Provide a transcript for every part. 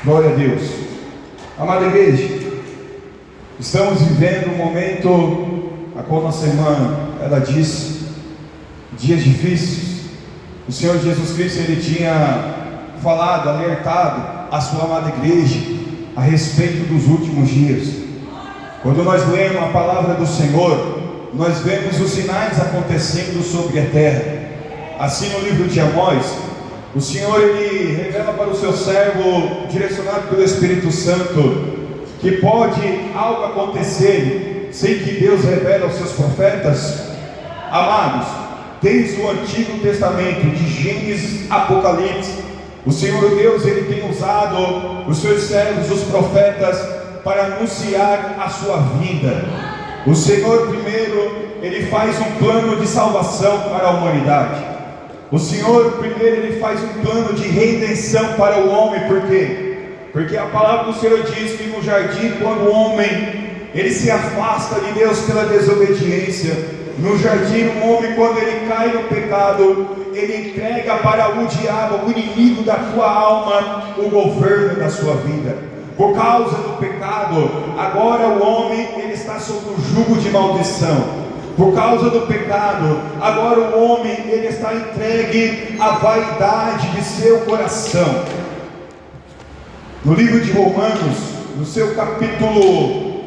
Glória a Deus. Amada igreja, estamos vivendo um momento, a qual nossa irmã, ela disse, dias difíceis. O Senhor Jesus Cristo, Ele tinha falado, alertado a sua amada igreja a respeito dos últimos dias. Quando nós lemos a palavra do Senhor, nós vemos os sinais acontecendo sobre a terra. Assim, no livro de Amós, o Senhor, Ele revela para o seu servo, direcionado pelo Espírito Santo, que pode algo acontecer sem que Deus revele aos seus profetas. Amados, desde o Antigo Testamento, de Gênesis, Apocalipse, o Senhor Deus, Ele tem usado os seus servos, os profetas, para anunciar a sua vinda. O Senhor primeiro, Ele faz um plano de salvação para a humanidade. O Senhor primeiro, Ele faz um plano de redenção para o homem. Por quê? Porque a palavra do Senhor diz que no jardim, quando o homem ele se afasta de Deus pela desobediência, no jardim o homem, quando ele cai no pecado, ele entrega para o diabo, o inimigo da tua alma, o governo da sua vida. Por causa do pecado, agora o homem ele está sob o jugo de maldição. Por causa do pecado, agora o homem ele está entregue à vaidade de seu coração. No livro de Romanos, no seu capítulo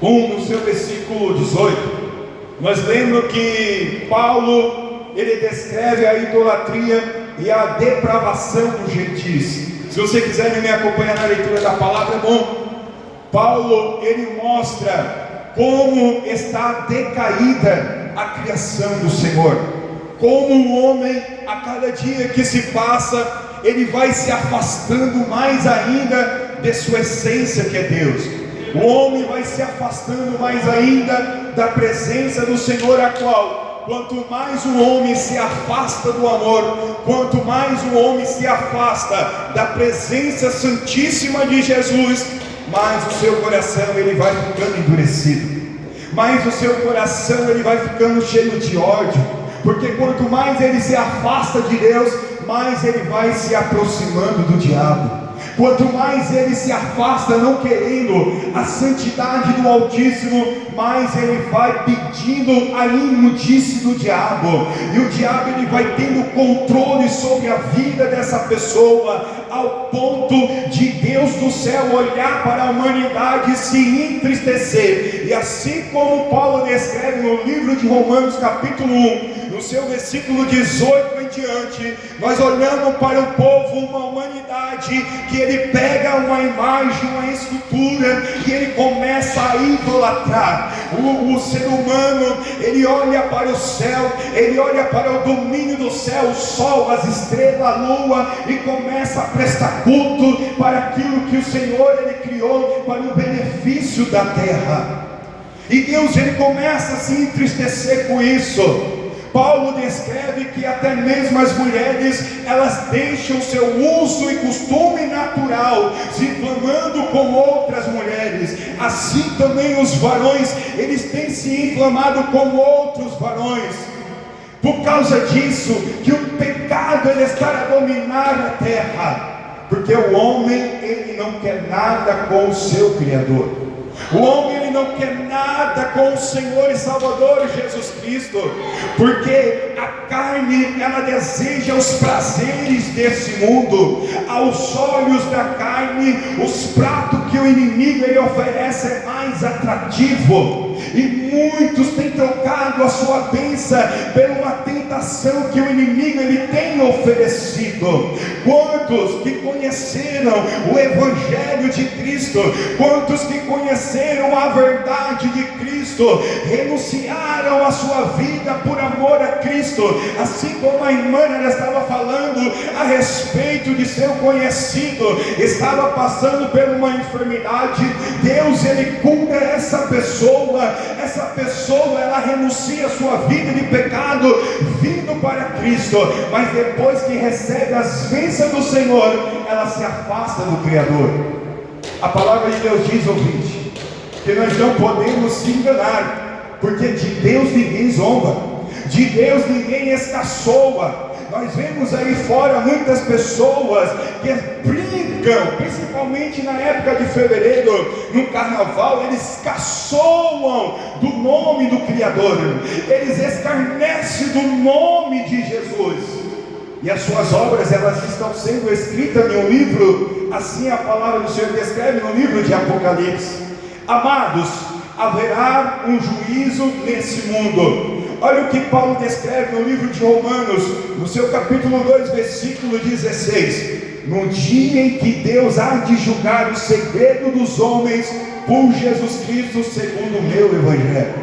1, no seu versículo 18, nós lemos que Paulo, ele descreve a idolatria e a depravação dos gentis. Se você quiser me acompanhar na leitura da palavra, é bom. Paulo, ele mostra como está decaída a criação do Senhor, como o homem, a cada dia que se passa, ele vai se afastando mais ainda de sua essência, que é Deus. O homem vai se afastando mais ainda da presença do Senhor, a qual, quanto mais o homem se afasta do amor, quanto mais o homem se afasta da presença santíssima de Jesus, mais o seu coração ele vai ficando endurecido, mais o seu coração ele vai ficando cheio de ódio, porque quanto mais ele se afasta de Deus, mais ele vai se aproximando do diabo. Quanto mais ele se afasta, não querendo a santidade do Altíssimo, mais ele vai pedindo a imundice do diabo, e o diabo ele vai tendo controle sobre a vida dessa pessoa, ao ponto de Deus do céu olhar para a humanidade e se entristecer. E assim como Paulo descreve no livro de Romanos capítulo 1, no seu versículo 18 em diante, nós olhamos para o povo, uma humanidade que ele pega uma imagem, uma escultura, e ele começa a idolatrar. O ser humano, ele olha para o céu, ele olha para o domínio do céu, o sol, as estrelas, a lua, e começa a prestar culto para aquilo que o Senhor ele criou para o benefício da terra. E Deus ele começa a se entristecer com isso. Paulo descreve que até mesmo as mulheres, elas deixam seu uso e costume natural, se inflamando com outras mulheres. Assim também os varões, eles têm se inflamado com outros varões. Por causa disso, que o pecado ele está a dominar a terra, porque o homem ele não quer nada com o seu Criador. O homem ele não quer nada com o Senhor e Salvador Jesus Cristo, porque a carne ela deseja os prazeres desse mundo. Aos olhos da carne, os pratos que o inimigo ele oferece é mais atrativo, e muitos têm trocado a sua bênção por uma tentação que o inimigo ele tem oferecido. Quantos que conheceram o Evangelho de Cristo, quantos que conheceram a verdade de Cristo, renunciaram a sua vida por amor a Cristo. Assim como a irmã ela estava falando a respeito de seu conhecido, estava passando por uma enfermidade, Deus ele cura essa pessoa ela renuncia a sua vida de pecado, vindo para Cristo, mas depois que recebe as bênçãos do Senhor, ela se afasta do Criador. A palavra de Deus diz, ouvinte, que nós não podemos se enganar, porque de Deus ninguém zomba, de Deus ninguém escaçoa. Nós vemos aí fora muitas pessoas que brincam cão, principalmente na época de fevereiro, no carnaval, eles caçoam do nome do Criador, eles escarnecem do nome de Jesus, e as suas obras, elas estão sendo escritas em um livro, assim a palavra do Senhor descreve no livro de Apocalipse. Amados, haverá um juízo nesse mundo. Olha o que Paulo descreve no livro de Romanos, no seu capítulo 2, versículo 16: no dia em que Deus há de julgar o segredo dos homens por Jesus Cristo, segundo o meu evangelho.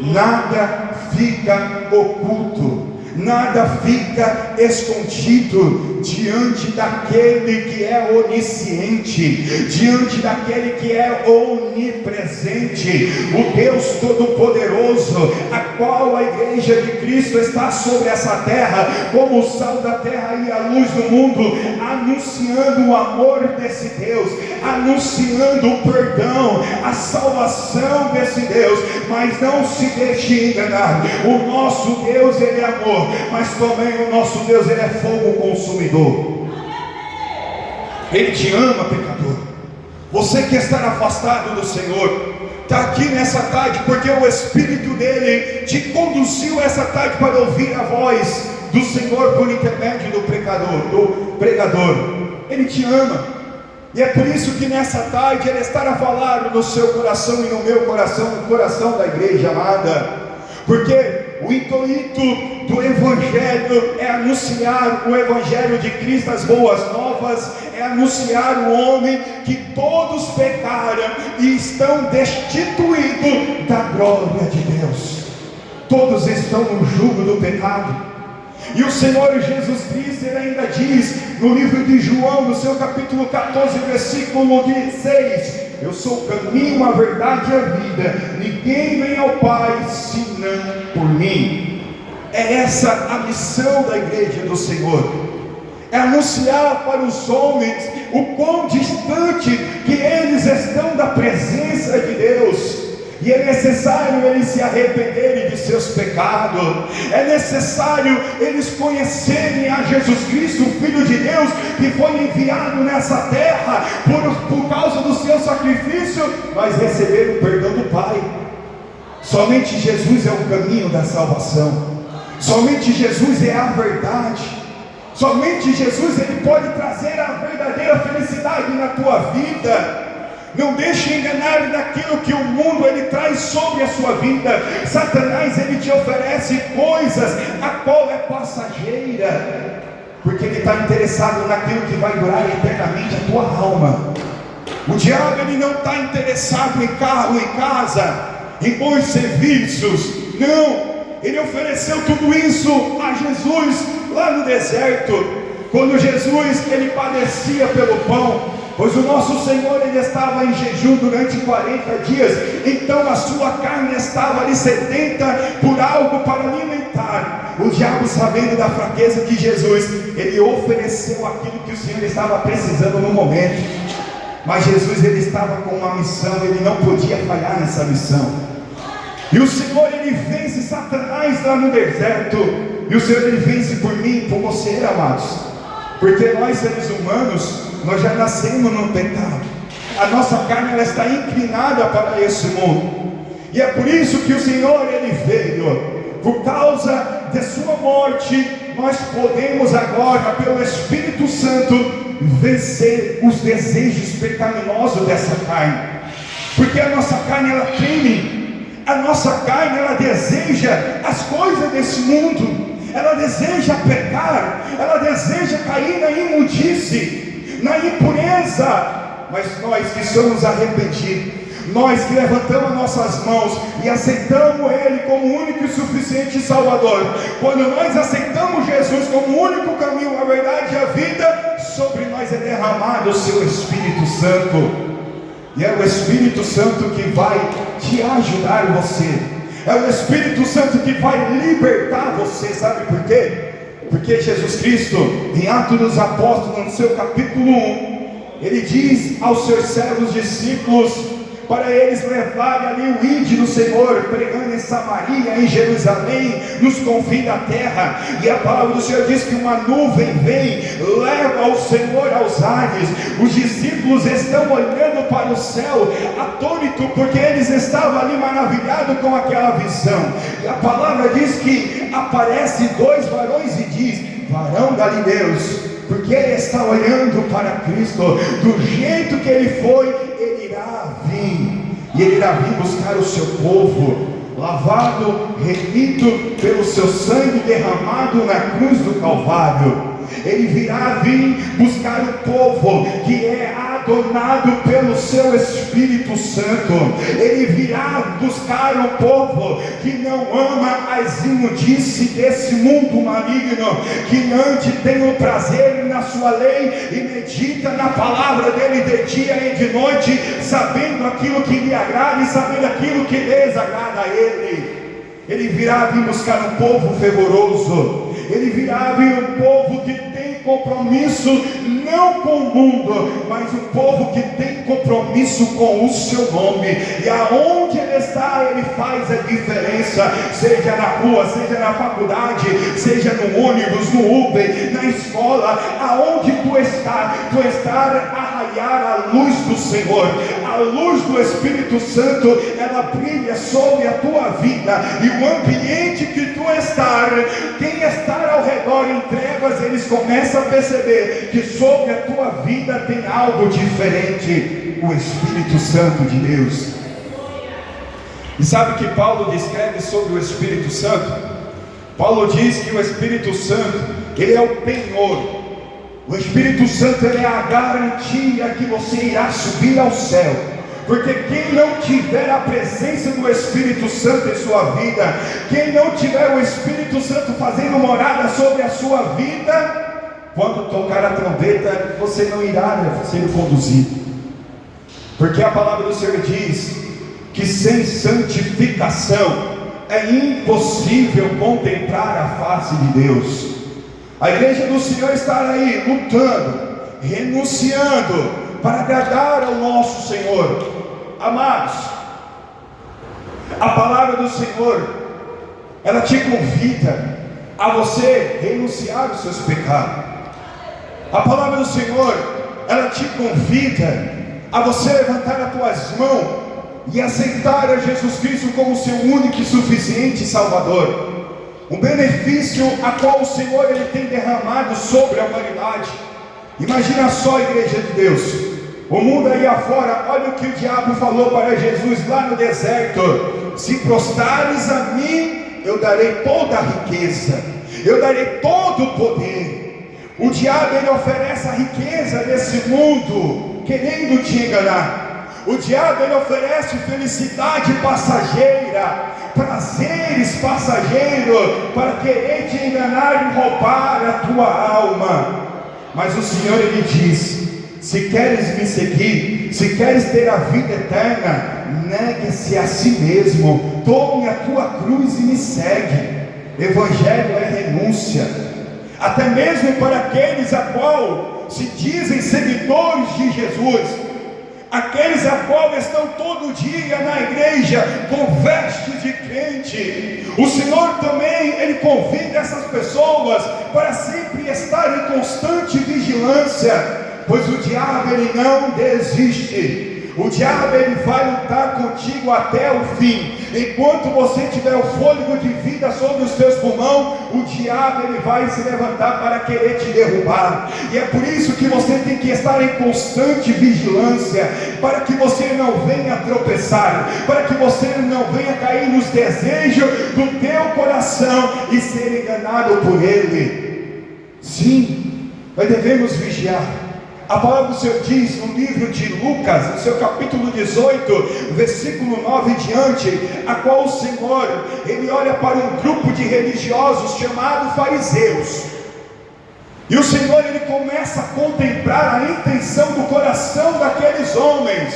Nada fica oculto, nada fica escondido diante daquele que é onisciente, diante daquele que é onipresente, o Deus Todo-Poderoso, a qual a igreja de Cristo está sobre essa terra, como o sal da terra e a luz do mundo, anunciando o amor desse Deus, anunciando o perdão, a salvação desse Deus. Mas não se deixe enganar, o nosso Deus, Ele é amor, mas também o nosso Deus, Ele é fogo consumidor. Ele te ama, pecador. Você que está afastado do Senhor, está aqui nessa tarde porque o Espírito dele te conduziu essa tarde para ouvir a voz do Senhor por intermédio do pregador. Ele te ama, e é por isso que nessa tarde Ele estará falando no seu coração e no meu coração, no coração da igreja amada. Porque o intuito do Evangelho é anunciar o Evangelho de Cristo, as boas novas, é anunciar o homem que todos pecaram e estão destituídos da glória de Deus. Todos estão no jugo do pecado. E o Senhor Jesus Cristo, Ele ainda diz no livro de João, no seu capítulo 14, versículo 16: eu sou o caminho, a verdade e a vida, ninguém vem ao Pai senão por mim. É essa a missão da igreja do Senhor, é anunciar para os homens o quão distante que eles estão da presença de Deus. E é necessário eles se arrependerem de seus pecados, é necessário eles conhecerem a Jesus Cristo, o Filho de Deus, que foi enviado nessa terra por causa do seu sacrifício, mas receber o perdão do Pai. Somente Jesus é o caminho da salvação, somente Jesus é a verdade, somente Jesus Ele pode trazer a verdadeira felicidade na tua vida. Não deixe enganar daquilo que o mundo ele traz sobre a sua vida. Satanás ele te oferece coisas a qual é passageira, porque ele está interessado naquilo que vai durar eternamente a tua alma. O diabo ele não está interessado em carro, em casa, em bons serviços. Não, ele ofereceu tudo isso a Jesus lá no deserto, quando Jesus ele padecia pelo pão. Pois o nosso Senhor ele estava em jejum durante 40 dias, então a sua carne estava ali sedenta por algo para alimentar. O diabo, sabendo da fraqueza de Jesus, ele ofereceu aquilo que o Senhor estava precisando no momento. Mas Jesus ele estava com uma missão, ele não podia falhar nessa missão. E o Senhor ele vence Satanás lá no deserto, e o Senhor ele vence por mim e por você, amados. Porque nós seres humanos, nós já nascemos no pecado. A nossa carne ela está inclinada para esse mundo. E é por isso que o Senhor ele veio. Por causa de sua morte, nós podemos agora, pelo Espírito Santo, vencer os desejos pecaminosos dessa carne. Porque a nossa carne ela treme. A nossa carne ela deseja as coisas desse mundo. Ela deseja pecar, ela deseja cair na imundície, na impureza. Mas nós que somos arrependidos, nós que levantamos nossas mãos e aceitamos Ele como o único e suficiente Salvador, quando nós aceitamos Jesus como o único caminho, a verdade e a vida, sobre nós é derramado o seu Espírito Santo. E é o Espírito Santo que vai te ajudar você. É o Espírito Santo que vai libertar você. Sabe por quê? Porque Jesus Cristo, em Atos dos Apóstolos, no seu capítulo 1, Ele diz aos seus servos discípulos para eles levarem ali o ide do Senhor, pregando em Samaria, em Jerusalém, nos confins da terra. E a palavra do Senhor diz que uma nuvem vem, leva o Senhor aos ares. Os discípulos estão olhando para o céu, atônitos, porque eles estavam ali maravilhados com aquela visão. E a palavra diz que aparece dois varões e diz: varão galileus, porque ele está olhando para Cristo. Do jeito que ele foi, ele irá vir, e ele irá vir buscar o seu povo, lavado, remido pelo seu sangue derramado na cruz do Calvário. Ele virá vir buscar o povo que é adornado pelo seu Espírito Santo. Ele virá buscar o povo que não ama as imundícies desse mundo maligno, que antes tem o prazer na sua lei e medita na palavra dele de dia e de noite, sabendo aquilo que lhe agrada e sabendo aquilo que desagrada a ele. Ele virá vir buscar um povo fervoroso. Ele virá vir um povo que tem compromisso não com o mundo, mas um povo que tem compromisso com o seu nome. E aonde ele está, ele faz a diferença, seja na rua, seja na faculdade, seja no ônibus, no Uber, na escola, aonde tu está a raiar a luz do Senhor. A luz do Espírito Santo, ela brilha sobre a tua vida, e o ambiente que tu está, quem está ao redor em trevas, eles começam a perceber que sobre a tua vida tem algo diferente, o Espírito Santo de Deus. E sabe o que Paulo descreve sobre o Espírito Santo? Paulo diz que o Espírito Santo, ele é o penhor. O Espírito Santo, ele é a garantia que você irá subir ao céu. Porque quem não tiver a presença do Espírito Santo em sua vida, quem não tiver o Espírito Santo fazendo morada sobre a sua vida, quando tocar a trombeta, você não irá ser conduzido. Porque a palavra do Senhor diz que sem santificação é impossível contemplar a face de Deus. A igreja do Senhor está aí lutando, renunciando para agradar ao nosso Senhor. Amados, a palavra do Senhor, ela te convida a você renunciar os seus pecados. A palavra do Senhor, ela te convida a você levantar as tuas mãos e aceitar a Jesus Cristo como seu único e suficiente Salvador. Um benefício a qual o Senhor ele tem derramado sobre a humanidade. Imagina só, igreja de Deus, o mundo aí afora, olha o que o diabo falou para Jesus lá no deserto: se prostrares a mim, eu darei toda a riqueza, eu darei todo o poder. O diabo ele oferece a riqueza desse mundo, querendo te enganar. O diabo ele oferece felicidade passageira, prazeres passageiros, para querer te enganar e roubar a tua alma. Mas o Senhor ele diz: se queres me seguir, se queres ter a vida eterna, negue-se a si mesmo, tome a tua cruz e me segue. Evangelho é renúncia. Até mesmo para aqueles a qual se dizem seguidores de Jesus, aqueles a qual estão todo dia na igreja com vestes de crente, o Senhor também ele convida essas pessoas para sempre estar em constante vigilância, pois o diabo ele não desiste. O diabo ele vai lutar contigo até o fim. Enquanto você tiver o fôlego de vida sobre os teus pulmões, o diabo ele vai se levantar para querer te derrubar. E é por isso que você tem que estar em constante vigilância, para que você não venha tropeçar, para que você não venha cair nos desejos do teu coração e ser enganado por ele. Sim, nós devemos vigiar. A palavra do Senhor diz no livro de Lucas, no seu capítulo 18, versículo 9 em diante, a qual o Senhor, ele olha para um grupo de religiosos chamado fariseus, e o Senhor ele começa a contemplar a intenção do coração daqueles homens.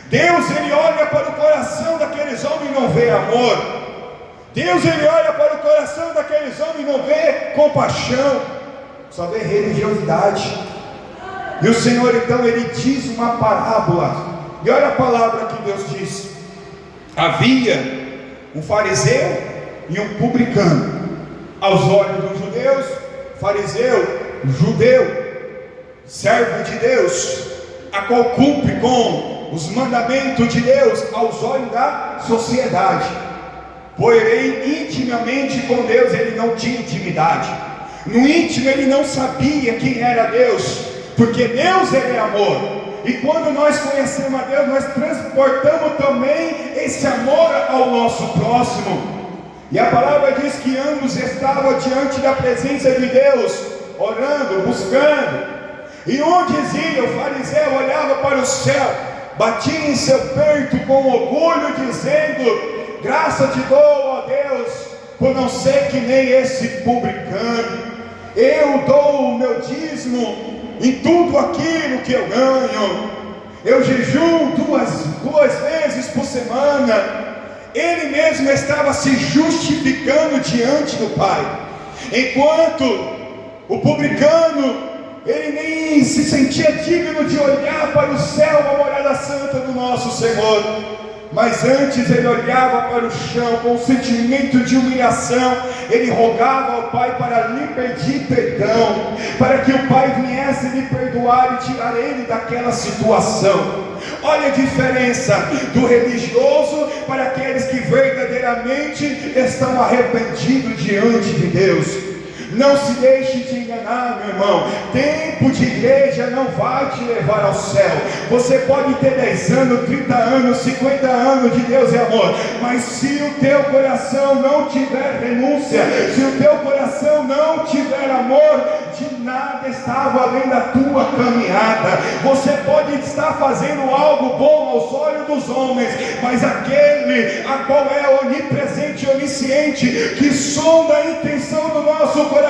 Deus ele olha para o coração daqueles homens e não vê amor. Deus ele olha para o coração daqueles homens e não vê compaixão, só vê religiosidade. E o Senhor então ele diz uma parábola E olha a palavra que Deus diz: havia um fariseu e um publicano. Aos olhos dos judeus, fariseu, judeu, servo de Deus, a qual cumpre com os mandamentos de Deus aos olhos da sociedade. Porém, intimamente com Deus ele não tinha intimidade. No íntimo ele não sabia quem era Deus, porque Deus ele é amor. E quando nós conhecemos a Deus, nós transportamos também esse amor ao nosso próximo. E a palavra diz que ambos estavam diante da presença de Deus, orando, buscando. E um dizia, o fariseu olhava para o céu, batia em seu peito com orgulho, dizendo: graça te dou, ó Deus, por não ser que nem esse publicano. Eu dou o meu dízimo em tudo aquilo que eu ganho. Eu jejuo duas vezes por semana. Ele mesmo estava se justificando diante do Pai, enquanto o publicano, ele nem se sentia digno de olhar para o céu, a morada santa do nosso Senhor. Mas antes ele olhava para o chão com um sentimento de humilhação. Ele rogava ao Pai para lhe pedir perdão, para que o Pai viesse lhe perdoar e tirar ele daquela situação. Olha a diferença do religioso para aqueles que verdadeiramente estão arrependidos diante de Deus. Não se deixe de enganar, meu irmão. Tempo de igreja não vai te levar ao céu. Você pode ter 10 anos, 30 anos, 50 anos de Deus e amor, mas se o teu coração não tiver renúncia, se o teu coração não tiver amor, de nada está valendo a tua caminhada. Você pode estar fazendo algo bom aos olhos dos homens, mas aquele a qual é onipresente e onisciente, que sonda a intenção do nosso coração,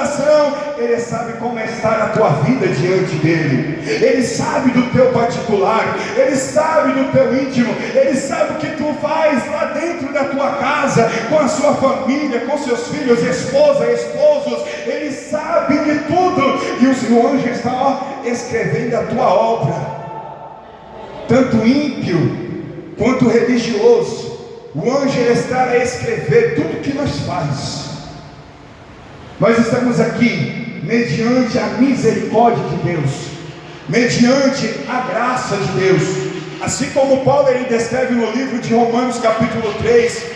ele sabe como está a tua vida diante dele. Ele sabe do teu particular, ele sabe do teu íntimo, ele sabe o que tu faz lá dentro da tua casa, com a sua família, com seus filhos, esposa, esposos. Ele sabe de tudo, e o anjo está escrevendo a tua obra. Tanto ímpio quanto religioso, o anjo está a escrever tudo que nós faz. Nós estamos aqui mediante a misericórdia de Deus, mediante a graça de Deus. Assim como Paulo ele descreve no livro de Romanos capítulo 3,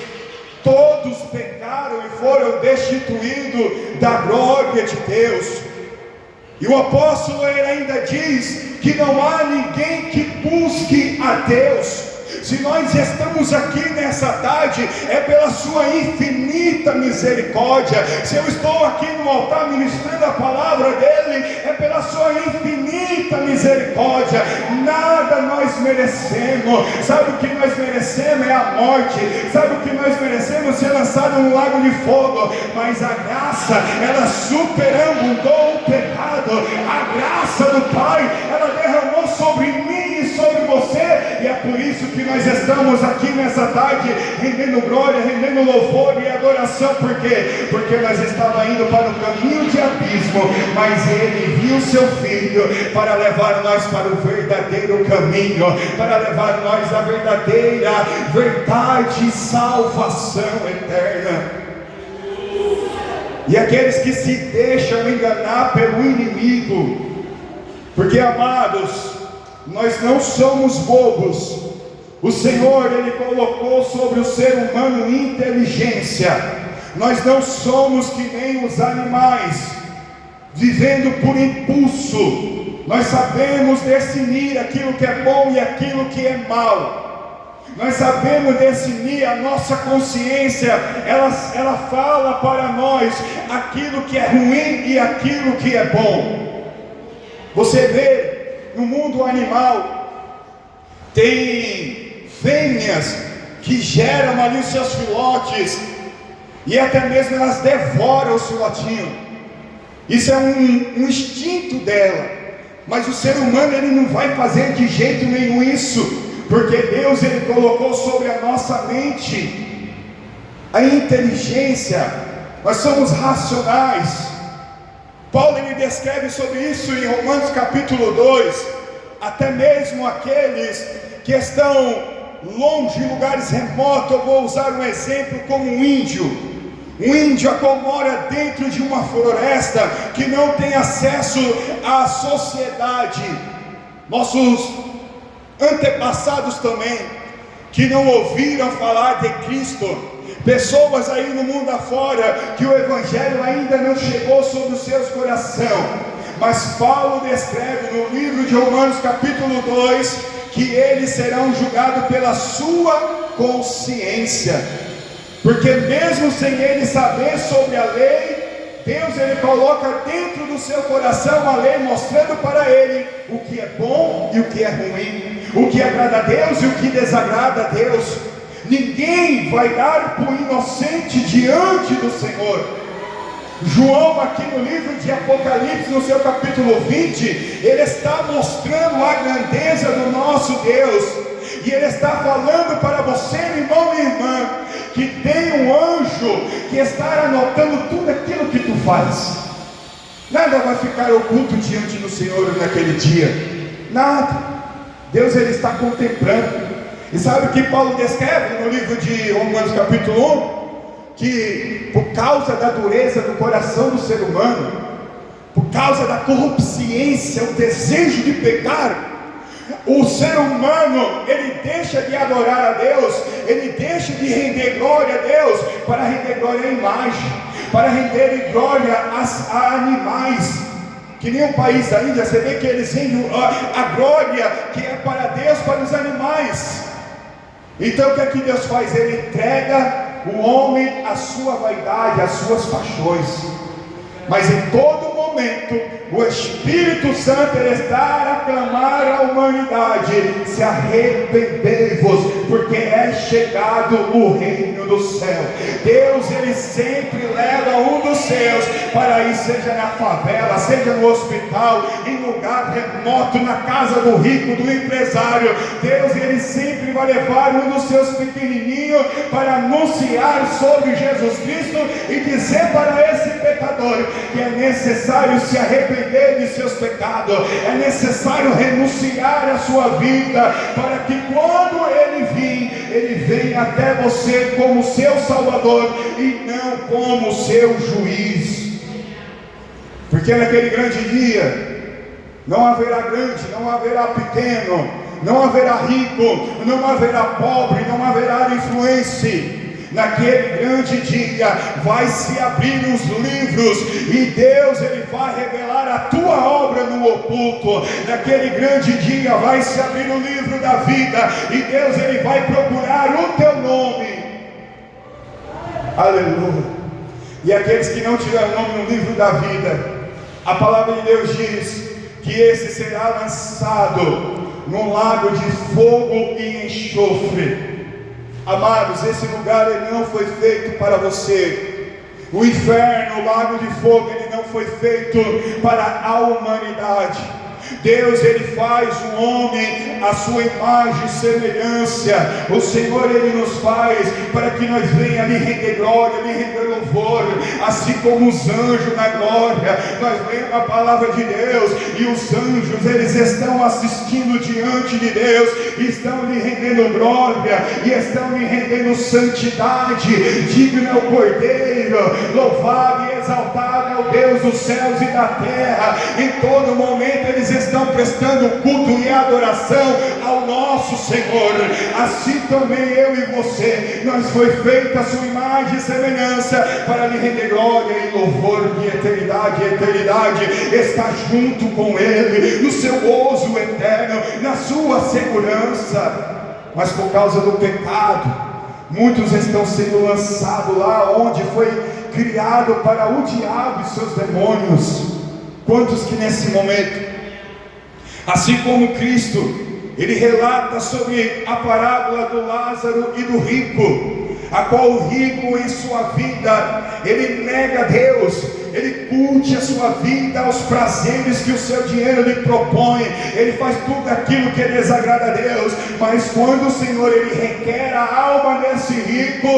todos pecaram e foram destituídos da glória de Deus. E o apóstolo ele ainda diz que não há ninguém que busque a Deus. Se nós estamos aqui nessa tarde, é pela sua infinita misericórdia. Se eu estou aqui no altar ministrando a palavra dele, é pela sua infinita misericórdia. Nada nós merecemos. Sabe o que nós merecemos? É a morte. Sabe o que nós merecemos? Ser lançado no lago de fogo. Mas a graça, ela superabundou o pecado. A graça do Pai, ela derramou sobre mim e sobre você. E é por isso que nós estamos aqui nessa tarde, rendendo glória, rendendo louvor e adoração. Por quê? Porque nós estávamos indo para o caminho de abismo, mas ele viu seu filho para levar nós para o verdadeiro caminho, para levar nós à verdadeira verdade e salvação eterna. E aqueles que se deixam enganar pelo inimigo, porque, amados, nós não somos bobos. O Senhor ele colocou sobre o ser humano inteligência. Nós não somos que nem os animais, vivendo por impulso. Nós sabemos discernir aquilo que é bom e aquilo que é mal. Nós sabemos discernir, a nossa consciência, ela fala para nós aquilo que é ruim e aquilo que é bom. Você vê no mundo animal, tem fêmeas que geram ali os seus filhotes, e até mesmo elas devoram os filhotinhos. Isso é um instinto dela. Mas o ser humano ele não vai fazer de jeito nenhum isso, porque Deus ele colocou sobre a nossa mente a inteligência. Nós somos racionais. Paulo ele descreve sobre isso em Romanos capítulo 2. Até mesmo aqueles que estão longe, em lugares remotos. Eu vou usar um exemplo como um índio. Um índio mora dentro de uma floresta, que não tem acesso à sociedade. Nossos antepassados também, que não ouviram falar de Cristo. Pessoas aí no mundo afora, que o Evangelho ainda não chegou sobre os seus corações. Mas Paulo descreve no livro de Romanos capítulo 2, que eles serão julgados pela sua consciência. Porque mesmo sem ele saber sobre a lei, Deus ele coloca dentro do seu coração a lei, mostrando para ele o que é bom e o que é ruim, o que agrada a Deus e o que desagrada a Deus. Ninguém vai dar por inocente diante do Senhor. João, aqui no livro de Apocalipse, no seu capítulo 20, ele está mostrando a grandeza do nosso Deus, e ele está falando para você, irmão e irmã, que tem um anjo que está anotando tudo aquilo que tu faz. Nada vai ficar oculto diante do Senhor naquele dia, nada. Deus ele está contemplando. E sabe o que Paulo descreve no livro de Romanos capítulo 1? Que por causa da dureza do coração do ser humano, por causa da corrupciência, o desejo de pecar, o ser humano, ele deixa de adorar a Deus, ele deixa de render glória a Deus, para render glória à imagem, para render glória a animais. Que nem o país da Índia, você vê que eles rendem a glória que é para Deus, para os animais. Então o que é que Deus faz? Ele entrega o homem à sua vaidade, às suas paixões. Mas em todo momento o Espírito Santo ele está a clamar à humanidade: se arrependei-vos, porque é chegado o reino do céu. Deus ele sempre leva um dos seus para ir, seja na favela, seja no hospital, em lugar remoto, na casa do rico, do empresário. Deus ele sempre vai levar um dos seus pequenininhos para anunciar sobre Jesus Cristo e dizer para esse pecador que é necessário se arrepender de seus pecados, é necessário renunciar à sua vida, para que quando ele venha até você como seu Salvador e não como seu juiz. Porque naquele grande dia não haverá grande, não haverá pequeno, não haverá rico, não haverá pobre, não haverá influência. Naquele grande dia vai se abrir os livros e Deus ele vai revelar a tua obra no oculto. Naquele grande dia vai se abrir o livro da vida e Deus ele vai procurar o teu nome. Aleluia. E aqueles que não tiveram nome no livro da vida, a palavra de Deus diz que esse será lançado num lago de fogo e enxofre. Amados, esse lugar ele não foi feito para você. O inferno, o lago de fogo, ele não foi feito para a humanidade. Deus ele faz o homem à sua imagem e semelhança. O Senhor ele nos faz para que nós venhamos lhe render glória, lhe render louvor, assim como os anjos na glória. Nós lemos a palavra de Deus e os anjos eles estão assistindo diante de Deus, estão lhe rendendo glória e estão lhe rendendo santidade. Digno é o Cordeiro, louvado e exaltado é o Deus dos céus e da terra. Em todo momento eles estão prestando culto e adoração ao nosso Senhor. Assim também eu e você, nós foi feita a sua imagem e semelhança para lhe render glória e louvor de eternidade em eternidade, estar junto com Ele no seu gozo eterno, na sua segurança. Mas por causa do pecado, muitos estão sendo lançados lá onde foi criado para o diabo e seus demônios. Quantos que nesse momento, assim como Cristo, ele relata sobre a parábola do Lázaro e do rico, a qual o rico em sua vida, ele nega a Deus, ele curte a sua vida aos prazeres que o seu dinheiro lhe propõe, ele faz tudo aquilo que desagrada a Deus. Mas quando o Senhor ele requer a alma desse rico,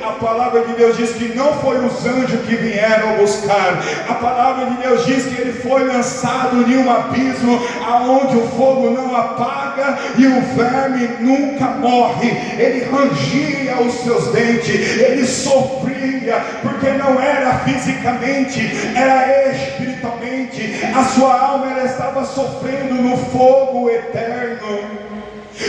A palavra de Deus diz que não foi os anjos que vieram buscar. A palavra de Deus diz que ele foi lançado em um abismo, aonde o fogo não apaga e o verme nunca morre. Ele rangia os seus dentes, ele sofria, porque não era fisicamente, era espiritualmente. A sua alma ela estava sofrendo no fogo eterno.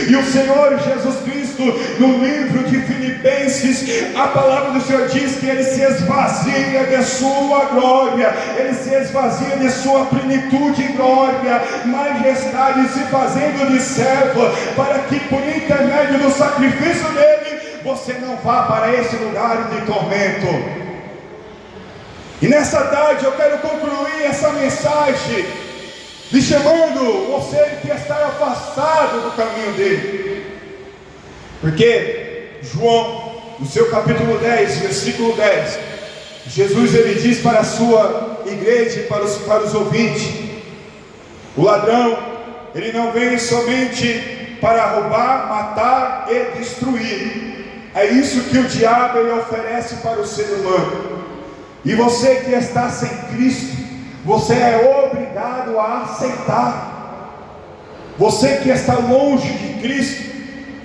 E o Senhor Jesus Cristo, no livro de Filipenses, a palavra do Senhor diz que ele se esvazia de sua glória, ele se esvazia de sua plenitude e glória, majestade, se fazendo de servo, para que por intermédio do sacrifício dele, você não vá para esse lugar de tormento. E nessa tarde eu quero concluir essa mensagem lhe chamando você que está afastado do caminho dele, porque João, no seu capítulo 10, versículo 10, Jesus ele diz para a sua igreja e para os ouvintes: o ladrão, ele não vem somente para roubar, matar e destruir. É isso que o diabo ele oferece para o ser humano. E você que está sem Cristo, você é obrigado a aceitar. Você que está longe de Cristo,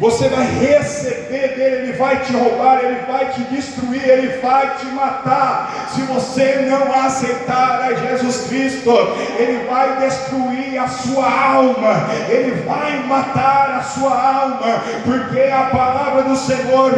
você vai receber dele, ele vai te roubar, ele vai te destruir, ele vai te matar. Se você não aceitar a Jesus Cristo, ele vai destruir a sua alma, ele vai matar a sua alma, porque a palavra do Senhor,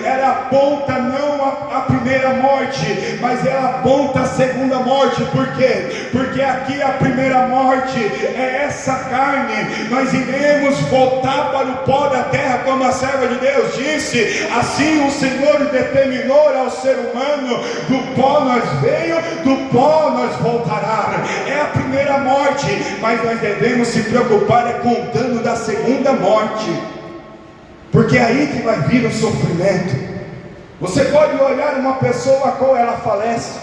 ela aponta não a primeira morte, mas ela aponta a segunda morte. Por quê? Porque aqui a primeira morte é essa carne, nós iremos voltar para o pó da terra, como a serva de Deus disse. Assim o Senhor determinou ao ser humano: do pó nós veio, do pó nós voltará. É a primeira morte, mas nós devemos se preocupar com o dano da segunda morte, porque é aí que vai vir o sofrimento. Você pode olhar uma pessoa a qual ela falece,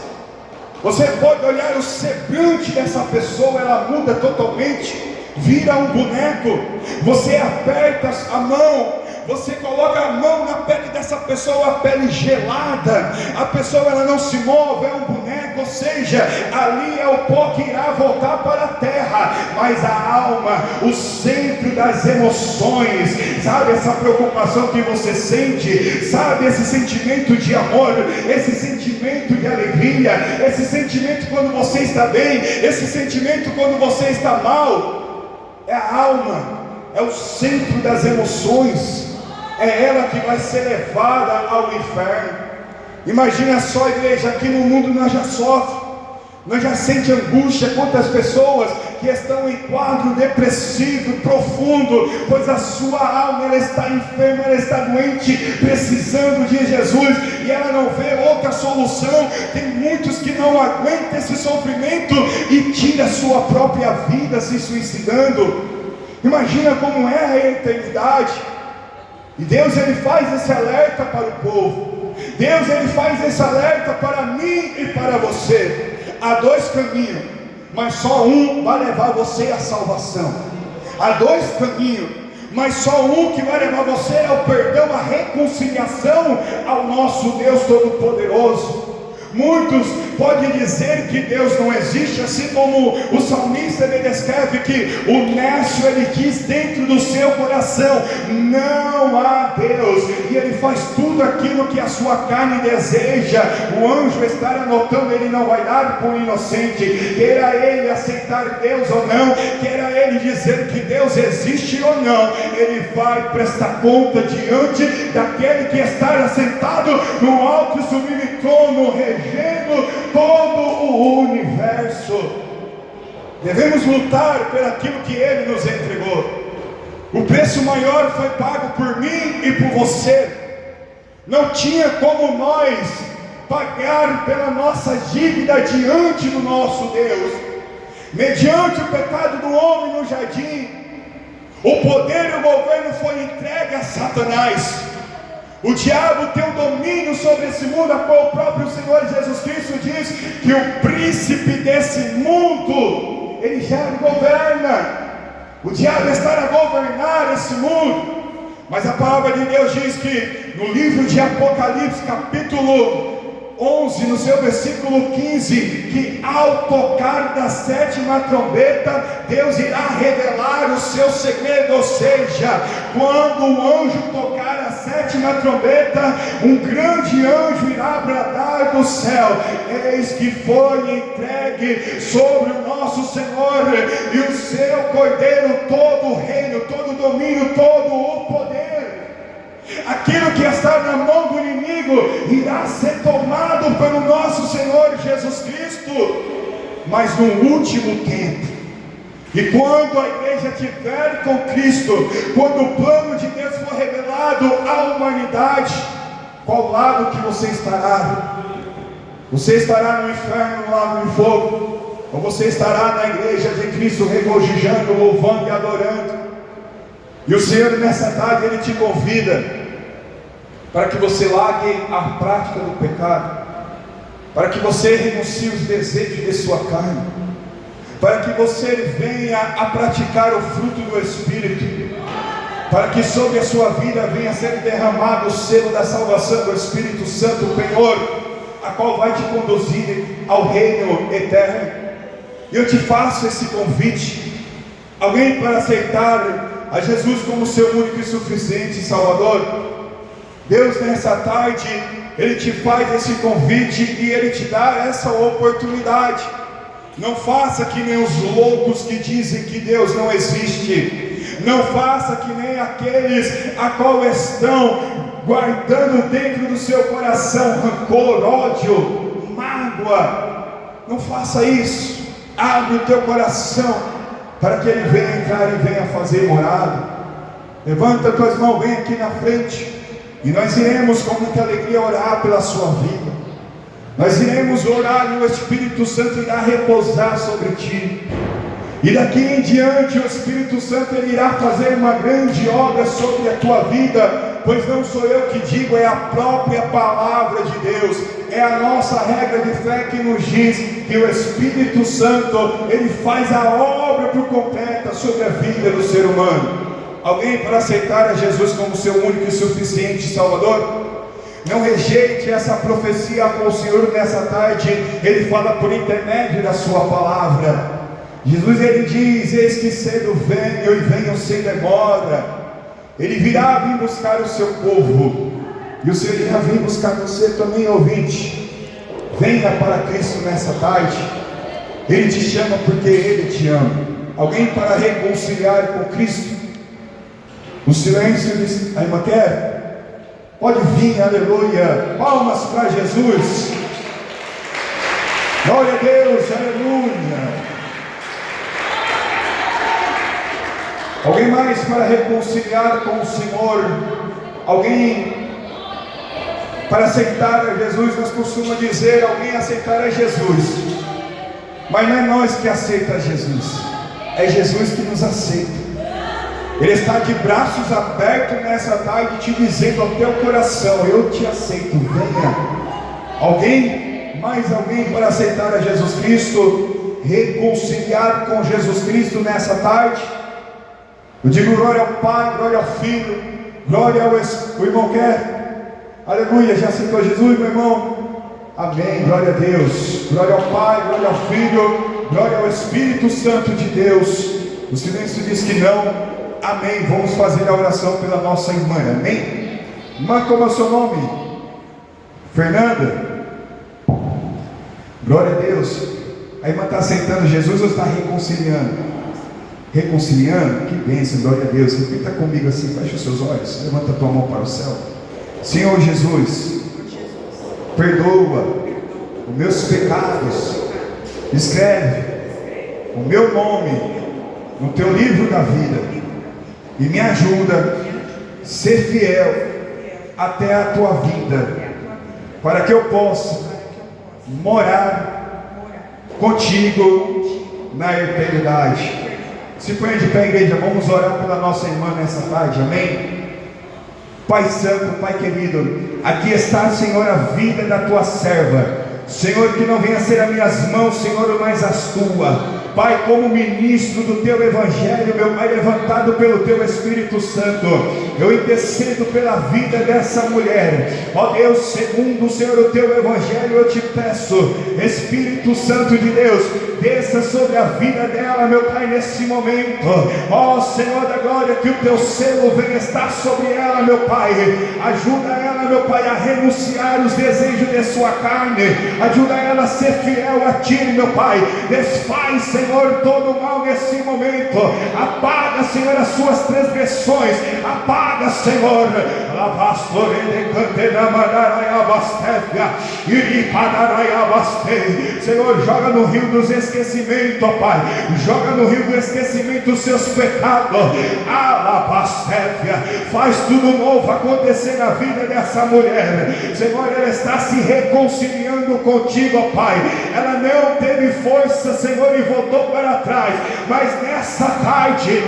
você pode olhar o semblante dessa pessoa, ela muda totalmente, vira um boneco. Você aperta a mão, você coloca a mão na pele dessa pessoa, a pele gelada, a pessoa ela não se move, é um boneco. Ou seja, ali é o pó que irá voltar para a terra, mas a alma, o centro das emoções, sabe essa preocupação que você sente, sabe esse sentimento de amor, esse sentimento de alegria, esse sentimento quando você está bem, esse sentimento quando você está mal, é a alma, é o centro das emoções, é ela que vai ser levada ao inferno. Imagina só, igreja, aqui no mundo nós já sofremos, nós já sentimos angústia. Quantas pessoas que estão em quadro depressivo profundo, pois a sua alma ela está enferma, ela está doente, precisando de Jesus, e ela não vê outra solução. Tem muitos que não aguentam esse sofrimento e tiram a sua própria vida se suicidando. Imagina como é a eternidade. E Deus ele faz esse alerta para o povo. Deus ele faz esse alerta para mim e para você. Há dois caminhos, mas só um vai levar você à salvação. Há dois caminhos, mas só um que vai levar você ao perdão, à reconciliação ao nosso Deus Todo-Poderoso. Muitos podem dizer que Deus não existe, assim como o salmista ele descreve que o nécio ele diz dentro do seu coração: não há Deus, e ele faz tudo aquilo que a sua carne deseja. O anjo está anotando, ele não vai dar por inocente, queira ele aceitar Deus ou não, queira ele dizer que Deus existe ou não, ele vai prestar conta diante daquele que está assentado no alto e sublime trono, regendo todo o universo. Devemos lutar por aquilo que Ele nos entregou. O preço maior foi pago por mim e por você. Não tinha como nós pagar pela nossa dívida diante do nosso Deus. Mediante o pecado do homem no jardim, o poder e o governo foi entregue a Satanás. O diabo tem o domínio sobre esse mundo, a qual o próprio Senhor Jesus Cristo diz que o príncipe desse mundo, ele já governa. O diabo está a governar esse mundo, Mas a palavra de Deus diz que no livro de Apocalipse, capítulo 11, no seu versículo 15, que ao tocar da sétima trombeta, Deus irá revelar o seu segredo. Ou seja, quando o anjo tocar a sétima trombeta, um grande anjo irá bradar do céu: eis que foi entregue sobre o nosso Senhor e o seu Cordeiro todo o reino, todo o domínio, todo o poder. Aquilo que está na mão do inimigo irá ser tomado pelo nosso Senhor Jesus Cristo. Mas no último tempo, e quando a igreja estiver com Cristo, quando o plano de Deus for revelado à humanidade, qual lado que você estará? Você estará no inferno, no lago de fogo, ou você estará na igreja de Cristo, regozijando, louvando e adorando? E o Senhor nessa tarde, Ele te convida para que você largue a prática do pecado, para que você renuncie os desejos de sua carne, para que você venha a praticar o fruto do Espírito, para que sobre a sua vida venha a ser derramado o selo da salvação do Espírito Santo, o penhor, a qual vai te conduzir ao reino eterno. E eu te faço esse convite: alguém para aceitar a Jesus como seu único e suficiente Salvador? Deus nessa tarde, Ele te faz esse convite e Ele te dá essa oportunidade. Não faça que nem os loucos que dizem que Deus não existe. Não faça que nem aqueles a qual estão guardando dentro do seu coração rancor, ódio, mágoa. Não faça isso. Abre o teu coração para que Ele venha entrar e venha fazer morada. Levanta tuas mãos, vem aqui na frente. E nós iremos com muita alegria orar pela sua vida. Nós iremos orar e o Espírito Santo irá repousar sobre ti. E daqui em diante o Espírito Santo ele irá fazer uma grande obra sobre a tua vida. Pois não sou eu que digo, é a própria palavra de Deus. É a nossa regra de fé que nos diz que o Espírito Santo ele faz a obra por completa sobre a vida do ser humano. Alguém para aceitar a Jesus como seu único e suficiente Salvador? Não rejeite essa profecia com o Senhor nessa tarde. Ele fala por intermédio da sua palavra. Jesus ele diz: eis que cedo venho e venho sem demora. Ele virá vir buscar o seu povo. E o Senhor irá vir buscar você também, ouvinte. Venha para Cristo nessa tarde. Ele te chama porque Ele te ama. Alguém para reconciliar com Cristo? O silêncio diz: a irmã quer? Pode vir, aleluia. Palmas para Jesus. Glória a Deus, aleluia. Alguém mais para reconciliar com o Senhor? Alguém para aceitar a Jesus? Nós costumamos dizer: alguém aceitar a Jesus. Mas não é nós que aceitamos Jesus, é Jesus que nos aceita. Ele está de braços abertos nessa tarde, te dizendo ao teu coração: eu te aceito, venha. Alguém, mais alguém para aceitar a Jesus Cristo, reconciliar com Jesus Cristo nessa tarde? Eu digo glória ao Pai, glória ao Filho, glória ao Espírito. O irmão quer? Aleluia, já aceitou Jesus, meu irmão? Amém, glória a Deus. Glória ao Pai, glória ao Filho, glória ao Espírito Santo de Deus. O silêncio diz que não. Amém. Vamos fazer a oração pela nossa irmã. Amém. Irmã, como é o seu nome? Fernanda. Glória a Deus. A irmã está aceitando Jesus ou está reconciliando? Reconciliando? Que bênção, glória a Deus. Repita comigo assim, fecha os seus olhos, levanta a tua mão para o céu. Senhor Jesus, perdoa os meus pecados. Escreve o meu nome no teu livro da vida. E me ajuda a ser fiel até a tua vida, para que eu possa morar contigo na eternidade. Se põe de pé, igreja, vamos orar pela nossa irmã nessa tarde, amém? Pai Santo, Pai querido, aqui está, Senhor, a vida da tua serva. Senhor, que não venha ser as minhas mãos, Senhor, mas as tuas. Pai, como ministro do Teu Evangelho, meu Pai, levantado pelo Teu Espírito Santo, eu intercedo pela vida dessa mulher, ó Deus, segundo o Senhor, o Teu Evangelho, eu te peço, Espírito Santo de Deus, desça sobre a vida dela, meu Pai, nesse momento, ó Senhor da glória, que o Teu selo venha estar sobre ela, meu Pai, ajuda ela, meu Pai, a renunciar os desejos de sua carne, ajuda ela a ser fiel a Ti, meu Pai, desfaz, Senhor, todo o mal nesse momento, apaga, Senhor, as suas transgressões, apaga, Senhor, Senhor, joga no rio dos esquecimentos, ó Pai, joga no rio do esquecimento os seus pecados, faz tudo novo acontecer na vida dessa mulher, Senhor, ela está se reconciliando contigo, ó Pai, ela não teve força, Senhor, e voltou para trás, mas nessa tarde,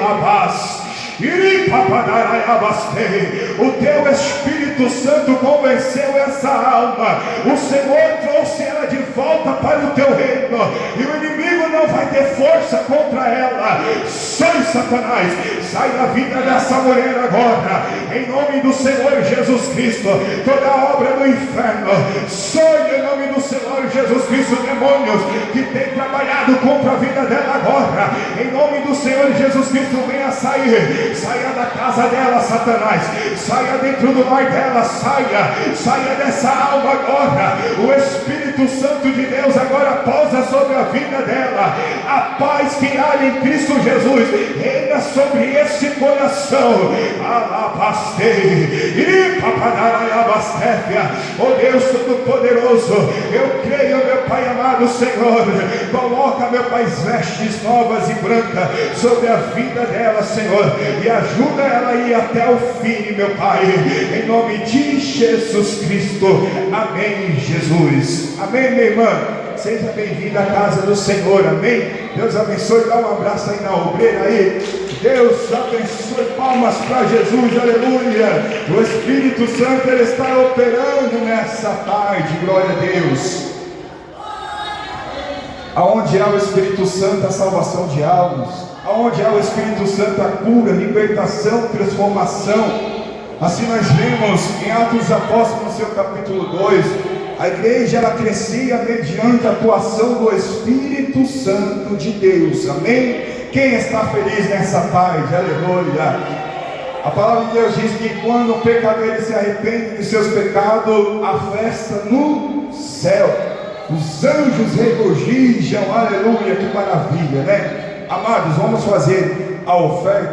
o Teu Espírito Santo convenceu essa alma, o Senhor trouxe ela de volta para o Teu reino, e o inimigo não vai ter força contra ela. Sai, Satanás, sai da vida dessa mulher agora, em nome do Senhor Jesus Cristo, toda obra do inferno, sai em nome do Senhor Jesus Cristo, demônios que tem trabalhado contra a vida dela agora, em nome do Senhor Jesus Cristo, venha sair, saia da casa dela, Satanás, saia dentro do lar dela, saia dessa alma agora, o Espírito Santo de Deus agora posa sobre a vida dela, a paz que há em Cristo Jesus, reina sobre esse coração, oh Deus Todo-Poderoso, eu creio, meu Pai amado Senhor, coloca, meu Pai, vestes novas e brancas sobre a vida dela, Senhor, e ajuda ela a ir até o fim, meu Pai, em nome de Jesus Cristo, amém, Jesus, amém, minha irmã, seja bem-vinda à casa do Senhor, amém, Deus abençoe, dá um abraço aí na obreira aí, Deus abençoe, palmas para Jesus, aleluia, o Espírito Santo, Ele está operando nessa tarde, glória a Deus. Aonde há o Espírito Santo, a salvação de almas, aonde há o Espírito Santo, a cura, libertação, transformação. Assim nós vemos em Atos dos Apóstolos, no seu capítulo 2, a igreja ela crescia mediante a atuação do Espírito Santo de Deus, amém? Quem está feliz nessa tarde, aleluia? A palavra de Deus diz que quando o pecador ele se arrepende de seus pecados, há festa no céu, os anjos regozijam, aleluia, que maravilha, né? Amados, vamos fazer a oferta.